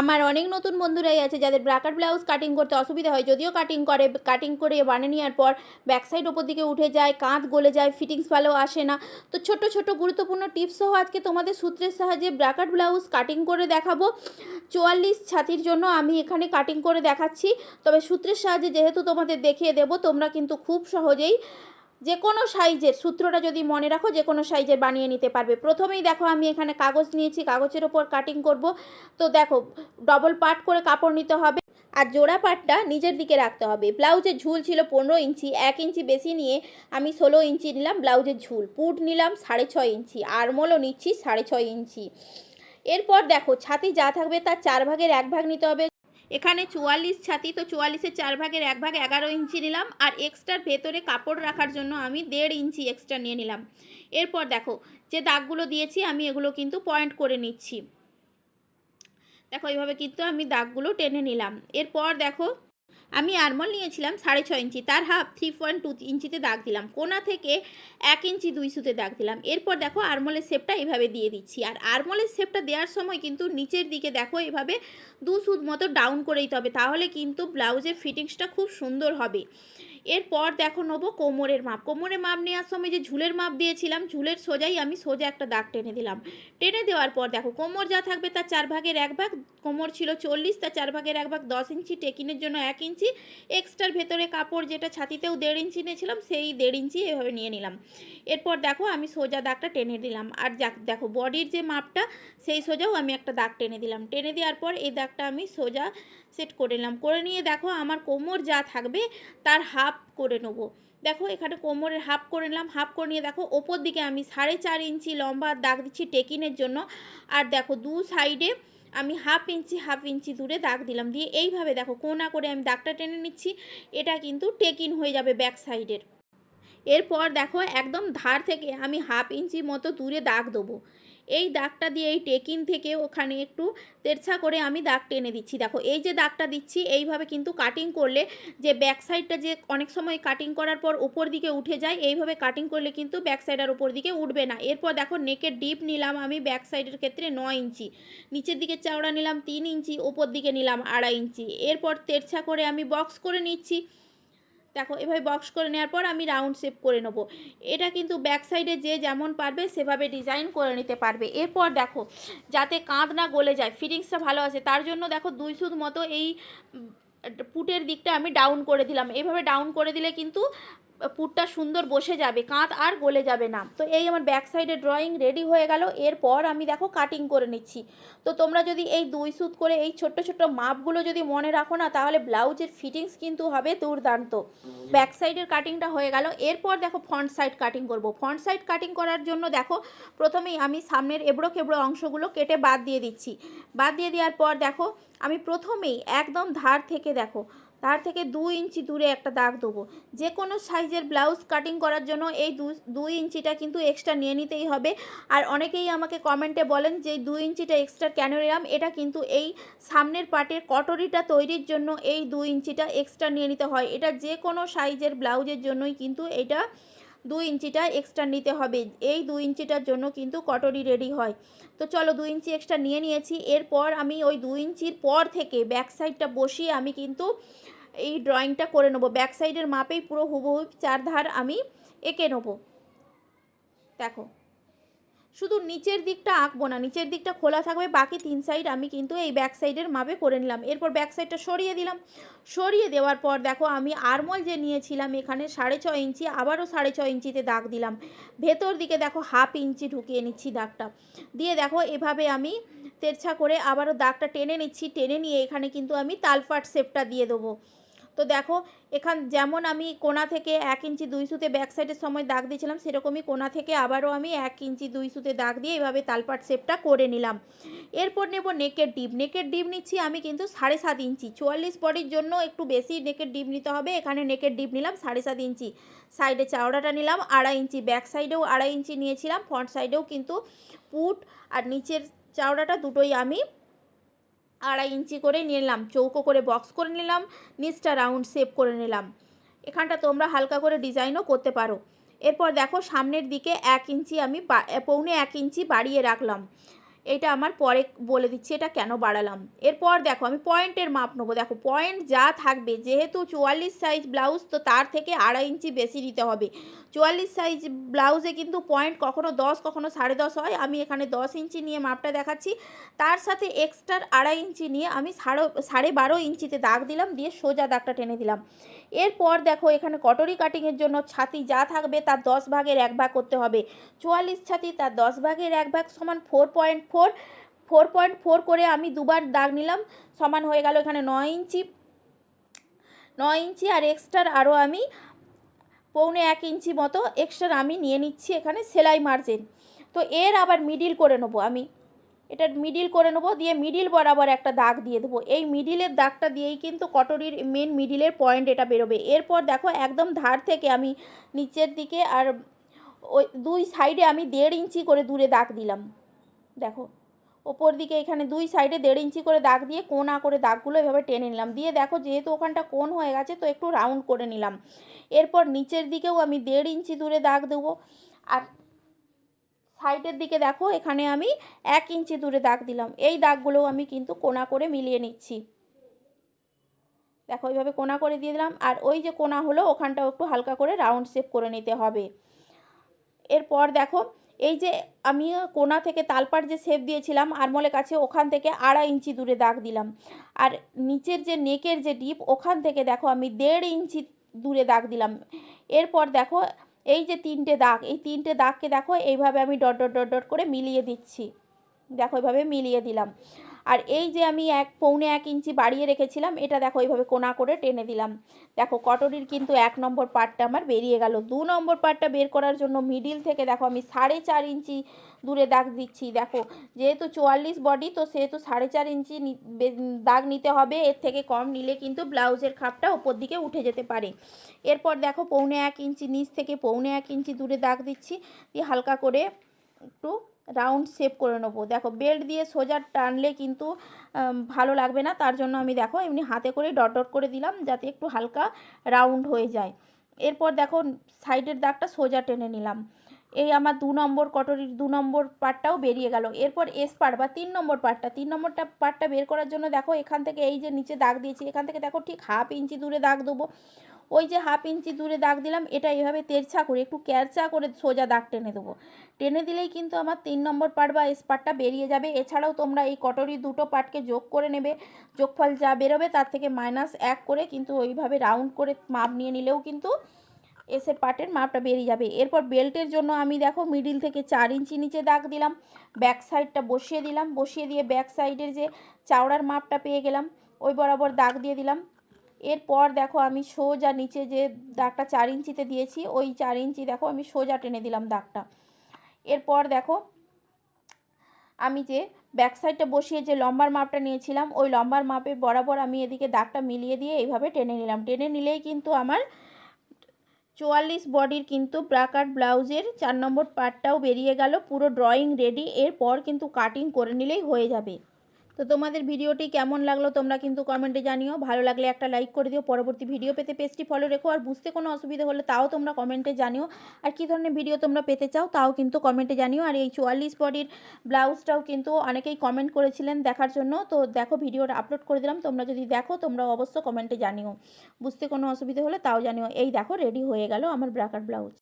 আমার অনেক নতুন বন্ধুরাই আছে যাদের ব্রাকার ব্লাউজ কাটিং করতে অসুবিধা হয়, যদিও কাটিং করে বানিয়ে নেওয়ার পর ব্যাক সাইড ওপর দিকে উঠে যায়, কাঁধ গলে যায়, ফিটিংস ভালো আসে না। তো ছোট ছোট গুরুত্বপূর্ণ টিপস সহ আজকে তোমাদের সূত্রের সাহায্যে ব্রাকার ব্লাউজ কাটিং করে দেখাবো। 44 ছাতির জন্য আমি এখানে কাটিং করে দেখাচ্ছি, তবে সূত্রের সাহায্যে যেহেতু তোমাদের দেখিয়ে দেবো, তোমরা কিন্তু খুব সহজেই যে কোনো সাইজের সূত্রটা যদি মনে রাখো যে কোনো সাইজের বানিয়ে নিতে পারবে। প্রথমেই দেখো আমি এখানে কাগজ নিয়েছি, কাগজের ওপর কাটিং করব। তো দেখো ডবল পার্ট করে কাপড় নিতে হবে আর জোড়া পার্টটা নিজের দিকে রাখতে হবে। ব্লাউজের ঝুল ছিল 15 ইঞ্চি, 1 ইঞ্চি বেশি নিয়ে আমি 16 ইঞ্চি নিলাম ব্লাউজের ঝুল। পুট নিলাম 6.5 ইঞ্চি, আরমোলও নিচ্ছি 6.5 ইঞ্চি। এরপর দেখো ছাতি যা থাকবে তার 4 ভাগের 1 ভাগ নিতে হবে। এখানে 44 ছাতি, তো 44-এর 4 ভাগের 1 ভাগ 11 ইঞ্চি নিলাম। আর এক্সট্রার ভেতরে কাপড় রাখার জন্য আমি 1.5 ইঞ্চি এক্সট্রা নিয়ে নিলাম। এরপর দেখো যে দাগগুলো দিয়েছি আমি এগুলো কিন্তু পয়েন্ট করে নিচ্ছি। দেখো এইভাবে কিন্তু আমি দাগগুলো টেনে নিলাম। এরপর দেখো আমি আরমোল নিয়েছিলাম 6.5 ইঞ্চি, তার হাফ 3.2 ইঞ্চিতে দাগ দিলাম। কোনা থেকে 1 ইঞ্চি 2 সুতে দাগ দিলাম। এরপর দেখো আরমোলের শেপটা এইভাবে দিয়ে দিচ্ছি। আর আরমোলের শেপটা দেওয়ার সময় কিন্তু নিচের দিকে দেখো এইভাবে 2 সুত মতো ডাউন করে দিতে হবে, তাহলে কিন্তু ব্লাউজের ফিটিংসটা খুব সুন্দর হবে। এরপর দেখো নেবো কোমরের মাপ। কোমরের মাপ নেওয়ার সময় যে ঝুলের মাপ দিয়েছিলাম, ঝুলের সোজাই আমি সোজা একটা দাগ টেনে দিলাম। টেনে দেওয়ার পর দেখো কোমর যা থাকবে তার 4 ভাগের 1 ভাগ, কোমর ছিল 40, তার 4 ভাগের 1 ভাগ 10 ইঞ্চি, টেকিনের জন্য 1 ইঞ্চি, এক্সট্রার ভেতরে কাপড় যেটা ছাতিতেও 1.5 ইঞ্চি নিয়েছিলাম সেই 1.5 ইঞ্চি এভাবে নিয়ে নিলাম। এরপর দেখো আমি সোজা দাগটা টেনে দিলাম। আর দেখো বডির যে মাপটা সেই সোজাও আমি একটা দাগ টেনে দিলাম। টেনে দেওয়ার পর এই দাগটা আমি সোজা সেট করে নিলাম। করে নিয়ে দেখো আমার কোমর যা থাকবে তার হাফ করে নেবো। দেখো এখানে কোমরের হাফ করে নিলাম। হাফ করে নিয়ে দেখো ওপর দিকে আমি 4.5 ইঞ্চি লম্বা দাগ দিচ্ছি টেকিনের জন্য। আর দেখো দু সাইডে আমি হাফ ইঞ্চি দূরে দাগ দিলাম। দিয়ে এইভাবে দেখো কোনা করে আমি দাগটা টেনে নিচ্ছি। এটা কিন্তু টেকিন হয়ে যাবে ব্যাক সাইডের। এরপর দেখো একদম ধার থেকে আমি হাফ ইঞ্চি মতো দূরে দাগ দেবো। এই দাগটা দিয়ে এই টেকিন থেকে ওখানে একটু তেরছা করে আমি দাগ টেনে দিচ্ছি। দেখো এই যে দাগটা দিচ্ছি এইভাবে কিন্তু কাটিং করলে যে ব্যাক সাইডটা যে অনেক সময় কাটিং করার পর উপর দিকে উঠে যায়, এইভাবে কাটিং করলে কিন্তু ব্যাক সাইড আর উপর দিকে উঠবে না। এরপর দেখো নেকের ডিপ নিলাম আমি ব্যাক সাইডের ক্ষেত্রে 9 ইঞ্চি, নিচের দিকে চওড়া নিলাম 3 ইঞ্চি, ওপর দিকে নিলাম 2.5 ইঞ্চি। এরপর তেরছা করে আমি বক্স করে নিচ্ছি। দেখো এভাবে বক্স করে নেওয়ার পর আমি রাউন্ড শেপ করে নেবো। এটা কিন্তু ব্যাক সাইডে যে যেমন পারবে সেভাবে ডিজাইন করে নিতে পারবে। এরপর দেখো যাতে কাঁধ না গলে যায়, ফিটিংসটা ভালো আসে, তার জন্য দেখো 2 সুত মতো এই পুটের দিকটা আমি ডাউন করে দিলাম। এইভাবে ডাউন করে দিলে কিন্তু পুটটা সুন্দর বসে যাবে, কাঁধ আর গলে যাবে না। তো এই আমার ব্যাক সাইডে ড্রয়িং রেডি হয়ে গেল। এরপর আমি দেখো কাটিং করে নিচ্ছি। তো তোমরা যদি এই 2 সুত করে এই ছোট্ট ছোট্ট মাপগুলো যদি মনে রাখো না, তাহলে ব্লাউজের ফিটিংস কিন্তু হবে দুর্দান্ত। ব্যাক সাইডের কাটিংটা হয়ে গেল। এরপর দেখো ফ্রন্ট সাইড কাটিং করব। ফ্রন্ট সাইড কাটিং করার জন্য দেখো প্রথমেই আমি সামনের এবড়ো খেবড়ো অংশগুলো কেটে বাদ দিয়ে দিচ্ছি। বাদ দিয়ে দেওয়ার পর দেখো আমি প্রথমেই একদম ধার থেকে দেখো তার থেকে 2 ইঞ্চি দূরে একটা দাগ দেবো। যে কোনো সাইজের ব্লাউজ কাটিং করার জন্য এই 2 ইঞ্চিটা কিন্তু এক্সট্রা নিয়ে নিতেই হবে। আর অনেকেই আমাকে কমেন্টে বলেন যে 2 ইঞ্চিটা এক্সট্রা কেন নিলাম, এটা কিন্তু এই সামনের পার্টের কটরিটা তৈরির জন্য এই 2 ইঞ্চিটা এক্সট্রা নিয়ে নিতে হয়। এটা যে কোনো সাইজের ব্লাউজের জন্যই কিন্তু এটা 2 ইঞ্চিটা এক্সট্রা নিতে হবে। এই 2 ইঞ্চিটার জন্য কিন্তু কটরি রেডি হয়। তো চলো 2 ইঞ্চি এক্সট্রা নিয়ে নিয়েছি। এরপর আমি ওই 2 ইঞ্চির পর থেকে ব্যাক সাইডটা বসিয়ে আমি কিন্তু এই ড্রয়িংটা করে নেবো। ব্যাক সাইডের মাপেই পুরো হুবহু 4 ধার আমি এঁকে নেবো। দেখো শুধু নিচের দিকটা আঁকবো না, নিচের দিকটা খোলা থাকবে, বাকি 3 সাইড আমি কিন্তু এই ব্যাক সাইডের মাপে করে নিলাম। এরপর ব্যাক সাইডটা সরিয়ে দিলাম। সরিয়ে দেওয়ার পর দেখো আমি আরমোল যে নিয়েছিলাম এখানে 6.5 ইঞ্চি, আবারও 6.5 ইঞ্চিতে দাগ দিলাম। ভেতর দিকে দেখো হাফ ইঞ্চি ঢুকিয়ে নিচ্ছি দাগটা। দিয়ে দেখো এভাবে আমি তেরছা করে আবারও দাগটা টেনে নিচ্ছি। টেনে নিয়ে এখানে কিন্তু আমি তালপাট শেপটা দিয়ে দেবো। তো দেখো এখান যেমন আমি কোনা থেকে 1 ইঞ্চি 2 সুতে ব্যাক সাইডের সময় দাগ দিয়েছিলাম, সেরকমই কোনা থেকে আবারও আমি 1 ইঞ্চি 2 সুতে দাগ দিয়ে এভাবে তালপাট শেপটা করে নিলাম। এরপর নেব নেকের ডিপ। নেকের ডিপ নিচ্ছি আমি কিন্তু 7.5 ইঞ্চি। 44 বডির জন্য একটু বেশি নেকের ডিপ নিতে হবে। এখানে নেকের ডিপ নিলাম 7.5 ইঞ্চি। সাইডে চওড়াটা নিলাম 2.5 ইঞ্চি, ব্যাক সাইডেও 2.5 ইঞ্চি নিয়েছিলাম, ফ্রন্ট সাইডেও কিন্তু পুট আর নিচের চওড়াটা দুটোই আমি 2.5 ইঞ্চি করে নিলাম। চৌকো করে বক্স করে নিলাম, নিচটা রাউন্ড শেপ করে নিলাম। এখানটা তোমরা হালকা করে ডিজাইনও করতে পারো। এরপর দেখো সামনের দিকে 1 ইঞ্চি আমি 1.25 ইঞ্চি বাড়িয়ে রাখলাম। এটা আমার পরে বলে দিচ্ছি এটা কেন বাড়ালাম। এরপর দেখো আমি পয়েন্টের মাপ নেবো। দেখো পয়েন্ট যা থাকবে, যেহেতু 44 সাইজ ব্লাউজ, তো তার থেকে 2.5 ইঞ্চি বেশি দিতে হবে। 44 সাইজ ব্লাউজে কিন্তু পয়েন্ট কখনো 10 কখনো 10.5 হয়। আমি এখানে 10 ইঞ্চি নিয়ে মাপটা দেখাচ্ছি। তার সাথে এক্সট্রার 2.5 ইঞ্চি নিয়ে আমি 12.5 ইঞ্চিতে দাগ দিলাম, দিয়ে সোজা দাগটা টেনে দিলাম। এরপর দেখো এখানে কটরি কাটিংয়ের জন্য ছাতি যা থাকবে তার 10 ভাগের 1 ভাগ করতে হবে। 44 ছাতি তার 10 ভাগের 1 ভাগ সমান 4.4। 4.4 করে আমি দুবার দাগ নিলাম, সমান হয়ে গেল এখানে 9 ইঞ্চি। 9 ইঞ্চি আর এক্সট্রার আরও আমি 1.25 ইঞ্চি মতো এক্সট্রা আমি নিয়ে নিচ্ছি এখানে সেলাই মার্জিন। তো এর আবার মিডিল করে নেবো, আমি এটা মিডিল করে নেবো, দিয়ে মিডিল বরাবর একটা দাগ দিয়ে দেবো। এই মিডিলের দাগটা দিয়েই কিন্তু কটরির মেন মিডিলের পয়েন্ট এটা বেরোবে। এরপর দেখো একদম ধার থেকে আমি নিচের দিকে আর ওই 2 সাইডে আমি 1.5 ইঞ্চি করে দূরে দাগ দিলাম। দেখো ওপর দিকে এখানে 2 সাইডে 1.5 ইঞ্চি করে দাগ দিয়ে কোনা করে দাগগুলো এভাবে টেনে নিলাম। দিয়ে দেখো যেহেতু ওখানটা কোণ হয়ে গেছে, তো একটু রাউন্ড করে নিলাম। এরপর নিচের দিকেও আমি 1.5 ইঞ্চি দূরে দাগ দেবো, আর সাইডের দিকে দেখো এখানে আমি 1 ইঞ্চি দূরে দাগ দিলাম। এই দাগগুলোও আমি কিন্তু কোনা করে মিলিয়ে নিচ্ছি। দেখো এইভাবে কোনা করে দিয়ে দিলাম, আর ওই যে কোনা হলো ওখানটাও একটু হালকা করে রাউন্ড শেপ করে নিতে হবে। এরপর দেখো এই যে আমি কোনা থেকে তালপাট যে শেপ দিয়েছিলাম আরমোলের কাছে, ওখান থেকে 2.5 ইঞ্চি দূরে দাগ দিলাম। আর নিচের যে নেকের যে ডিপ, ওখান থেকে দেখো আমি 1.5 ইঞ্চি দূরে দাগ দিলাম। এরপর দেখো এই যে 3টে দাগ, এই 3টে দাগকে দেখো এইভাবে আমি ডট ডট ডট ডট করে মিলিয়ে দিচ্ছি। দেখো এইভাবে মিলিয়ে দিলাম। আর এই যে আমি 1.25 ইঞ্চি বাড়িয়ে রেখেছিলাম, এটা দেখো এইভাবে কোনা করে টেনে দিলাম। দেখো কটরির কিন্তু 1 নম্বর পার্টটা আমার বেরিয়ে গেল। 2 নম্বর পার্টটা বের করার জন্য মিডিল থেকে দেখো আমি 4.5 ইঞ্চি দূরে দাগ দিচ্ছি। দেখো যেহেতু 44 বডি, তো সেহেতু 4.5 ইঞ্চি দাগ নিতে হবে। এর থেকে কম নিলে কিন্তু ব্লাউজের খাপটা ওপর দিকে উঠে যেতে পারে। এরপর দেখো 1.25 ইঞ্চি নিচ থেকে 1.25 ইঞ্চি দূরে দাগ দিচ্ছি, দিয়ে হালকা করে একটু রাউন্ড শেপ করে নেবো। দেখো বেল্ট দিয়ে সোজা টানলে কিন্তু ভালো লাগবে না, তার জন্য আমি দেখো এমনি হাতে করে ডট ডট করে দিলাম, যাতে একটু হালকা রাউন্ড হয়ে যায়। এরপর দেখো সাইডের দাগটা সোজা টেনে নিলাম। এই আমার 2 নম্বর কটরির 2 নম্বর পার্টটাও বেরিয়ে গেল। এরপর এস পার্ট বা 3 নম্বর পার্টটা, 3 নম্বরটা পার্টটা বের করার জন্য দেখো এখান থেকে এই যে নিচে দাগ দিয়েছি, এখান থেকে দেখো ঠিক 1/2 ইঞ্চি দূরে দাগ দেবো। ওই যে 1/2 ইঞ্চি দূরে দাগ দিলাম, এটা এইভাবে তেরছা করে একটু ক্যারচা করে সোজা দাগ টেনে দেবো। টেনে দিলেই কিন্তু আমার 3 নম্বর পার্ট বা এস পার্টটা বেরিয়ে যাবে। এছাড়াও তোমরা এই কটরির 2টো পার্টকে যোগ করে নেবে, যোগফল যা বেরোবে তার থেকে -1 করে কিন্তু ওইভাবে রাউন্ড করে মাপ নিয়ে নিলেও কিন্তু এসের পার্টের মাপটা বেরিয়ে যাবে। এরপর বেল্টের জন্য আমি দেখো মিডিল থেকে 4 ইঞ্চি নিচে দাগ দিলাম, ব্যাক সাইডটা বসিয়ে দিলাম, বসিয়ে দিয়ে ব্যাক সাইডের যে চাওড়ার মাপটা পেয়ে গেলাম, ওই বরাবর দাগ দিয়ে দিলাম। এরপর দেখো আমি সোজা নিচে যে দাগটা 4 ইঞ্চিতে দিয়েছি, ওই 4 ইঞ্চি দেখো আমি সোজা টেনে দিলাম দাগটা। এরপর দেখো আমি যে ব্যাক সাইডটা বসিয়ে যে লম্বার মাপটা নিয়েছিলাম, ওই লম্বার মাপের বরাবর আমি এদিকে দাগটা মিলিয়ে দিয়ে এইভাবে টেনে নিলাম। টেনে নিলেই কিন্তু আমার 44 বডির কিন্তু ব্রাকাট ব্লাউজের 4 নম্বর পার্টটাও বেরিয়ে গেল। পুরো ড্রয়িং রেডি। এরপর কিন্তু কাটিং করে নিলেই হয়ে যাবে। তো তোমাদের ভিডিওটি কেমন লাগলো তোমরা কিন্তু কমেন্টে জানিও। ভালো লাগলে একটা লাইক করে দিও। পরবর্তী ভিডিও পেতে পেজটি ফলো রেখো। আর বুঝতে কোনো অসুবিধা হলে তাও তোমরা কমেন্টে জানিও। আর কী ধরনের ভিডিও তোমরা পেতে চাও তাও কিন্তু কমেন্টে জানিও। আর এই 44 বডির ব্লাউজটাও কিন্তু অনেকেই কমেন্ট করেছিলেন দেখার জন্য, তো দেখো ভিডিওটা আপলোড করে দিলাম। তোমরা যদি দেখো তোমরা অবশ্য কমেন্টে জানিও। বুঝতে কোনো অসুবিধা হলে তাও জানিও। এই দেখো রেডি হয়ে গেল আমার ব্রাকাট ব্লাউজ।